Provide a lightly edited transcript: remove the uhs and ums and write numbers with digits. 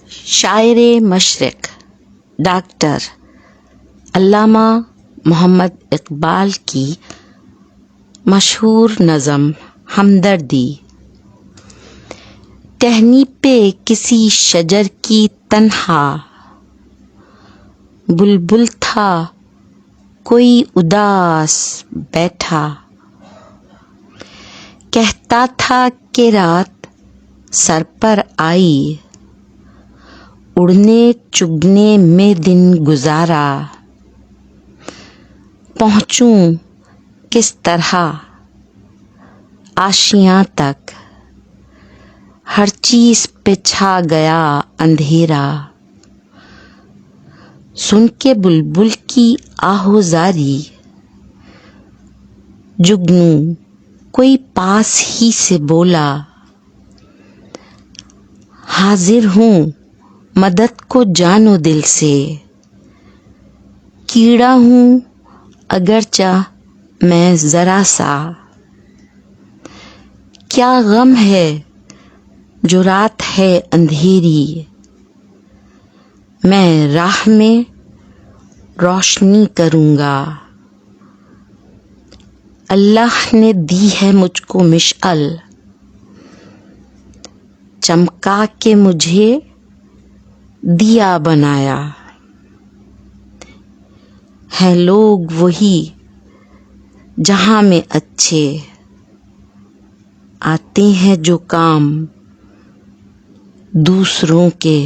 شاعر مشرق ڈاکٹر علامہ محمد اقبال کی مشہور نظم ہمدردی۔ ٹہنی پہ کسی شجر کی تنہا بلبل تھا کوئی اداس بیٹھا، کہتا تھا کہ رات سر پر آئی، اڑنے چگنے میں دن گزارا، پہنچوں کس طرح آشیاں تک، ہر چیز پہ چھا گیا اندھیرا۔ سن کے بلبل کی آہوزاری، جگنو کوئی پاس ہی سے بولا، حاضر ہوں مدد کو جان و دل سے، کیڑا ہوں اگرچہ میں ذرا سا، کیا غم ہے جو رات ہے اندھیری، میں راہ میں روشنی کروں گا۔ اللہ نے دی ہے مجھ کو مشعل، چمکا کے مجھے دیا بنایا، ہیں لوگ وہی جہاں میں اچھے، آتے ہیں جو کام دوسروں کے